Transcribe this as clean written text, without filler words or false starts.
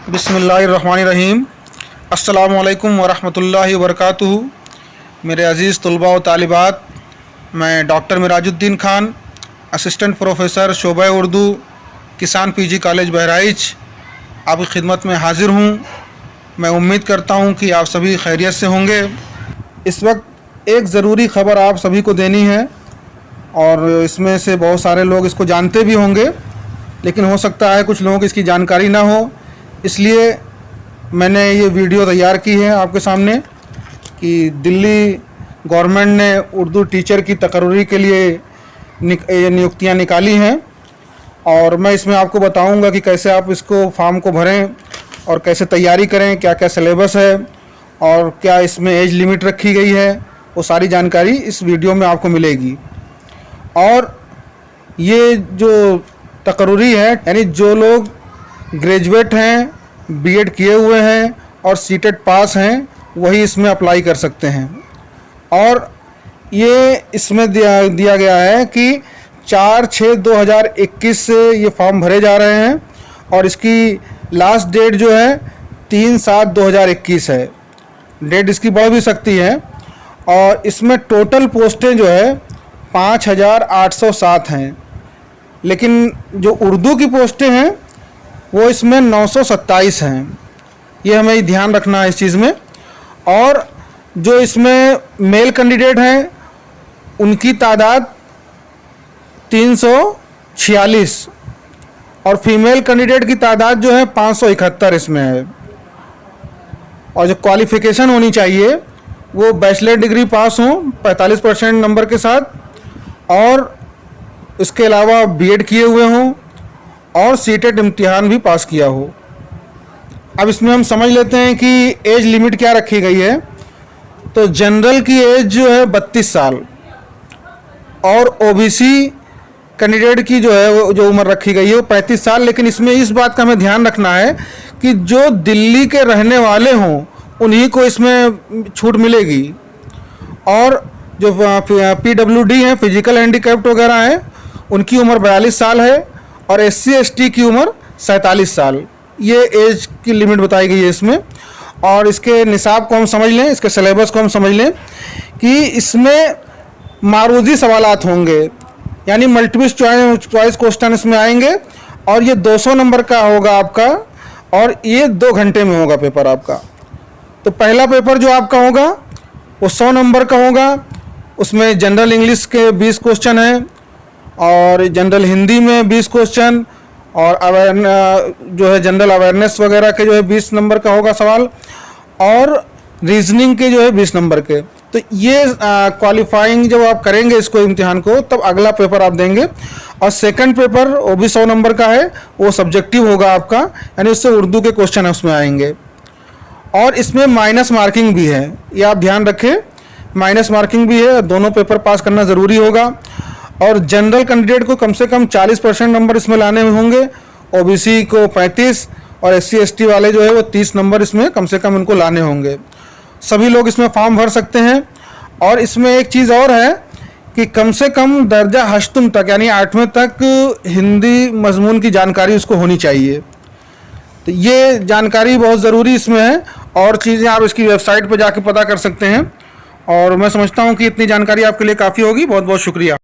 बिस्मिल्लाहिर्रहमानिर्रहीम। अस्सलामु अलैकुम वरहमतुल्लाहि वबरकातुहू। मेरे अज़ीज़ तलबा व तालिबात, मैं doctor Mirajuddin Khan, assistant professor शोबा उर्दू, किसान पीजी कॉलेज बहराइच, आपकी खिदमत में हाज़िर हूँ। मैं उम्मीद करता हूँ कि आप सभी खैरियत से होंगे। इस वक्त एक ज़रूरी ख़बर आप सभी को देनी है और इसमें से बहुत सारे लोग इसको जानते भी होंगे, लेकिन हो सकता है कुछ लोगों को इसकी जानकारी ना हो। इसलिए मैंने ये वीडियो तैयार की है आपके सामने कि दिल्ली गवर्नमेंट ने उर्दू टीचर की तकर्री के लिए नियुक्तियां निकाली हैं और मैं इसमें आपको बताऊंगा कि कैसे आप इसको फॉर्म को भरें और कैसे तैयारी करें, क्या क्या सिलेबस है और क्या इसमें एज लिमिट रखी गई है, वो सारी जानकारी इस वीडियो में आपको मिलेगी। और ये जो तकर्री है, यानी जो लोग ग्रेजुएट हैं, बीएड किए हुए हैं और सीटेट पास हैं, वही इसमें अप्लाई कर सकते हैं। और ये इसमें दिया गया है कि 4/6/2021 से ये फॉर्म भरे जा रहे हैं और इसकी लास्ट डेट जो है 3/7/2021 है। डेट इसकी बढ़ भी सकती है। और इसमें टोटल पोस्टें जो है 5,807 हैं, लेकिन जो उर्दू की पोस्टें हैं वो इसमें 927 हैं। ये हमें ध्यान रखना है इस चीज़ में। और जो इसमें मेल कैंडिडेट हैं उनकी तादाद 346 और फीमेल कैंडिडेट की तादाद जो है 571 इसमें है। और जो क्वालिफ़िकेशन होनी चाहिए वो बैचलर डिग्री पास हो 45% नंबर के साथ, और इसके अलावा बीएड किए हुए हों और सीटेट इम्तिहान भी पास किया हो। अब इसमें हम समझ लेते हैं कि एज लिमिट क्या रखी गई है। तो जनरल की एज जो है 32 साल और ओबीसी कैंडिडेट की जो है वो जो उम्र रखी गई है वो 35 साल। लेकिन इसमें इस बात का हमें ध्यान रखना है कि जो दिल्ली के रहने वाले हों उन्हीं को इसमें छूट मिलेगी। और जो पीडब्ल्यूडी हैं, फिजिकल हैंडीकैप्ड वगैरह हैं, उनकी उम्र 42 साल है और एससी एसटी की उम्र 47 साल। ये एज की लिमिट बताई गई है इसमें। और इसके निसाब को हम समझ लें, इसके सिलेबस को हम समझ लें कि इसमें मारूजी सवालात होंगे, यानी मल्टीपल चॉइस क्वेश्चन इसमें आएंगे और ये 200 नंबर का होगा आपका और ये 2 घंटे में होगा पेपर आपका। तो पहला पेपर जो आपका होगा वो 100 नंबर का होगा। उसमें जनरल इंग्लिश के 20 क्वेश्चन हैं और जनरल हिंदी में 20 क्वेश्चन और जो है जनरल अवेयरनेस वगैरह के जो है 20 नंबर का होगा सवाल, और रीजनिंग के जो है 20 नंबर के। तो ये क्वालिफाइंग जब आप करेंगे इसको इम्तिहान को, तब अगला पेपर आप देंगे। और सेकंड पेपर वो भी 100 नंबर का है, वो सब्जेक्टिव होगा आपका, यानी उससे उर्दू के क्वेश्चन उसमें आएंगे। और इसमें माइनस मार्किंग भी है, ये आप ध्यान रखें, माइनस मार्किंग भी है। दोनों पेपर पास करना ज़रूरी होगा। और जनरल कैंडिडेट को कम से कम 40% नंबर इसमें लाने होंगे, ओबीसी को 35 और एससी एसटी वाले जो है वो 30 नंबर इसमें कम से कम उनको लाने होंगे। सभी लोग इसमें फॉर्म भर सकते हैं। और इसमें एक चीज़ और है कि कम से कम दर्जा हश्तम तक, यानी 8वें तक हिंदी मजमून की जानकारी उसको होनी चाहिए। तो ये जानकारी बहुत ज़रूरी इसमें है। और चीज़ें आप इसकी वेबसाइट पर जाके पता कर सकते हैं। और मैं समझता हूँ कि इतनी जानकारी आपके लिए काफ़ी होगी। बहुत बहुत शुक्रिया।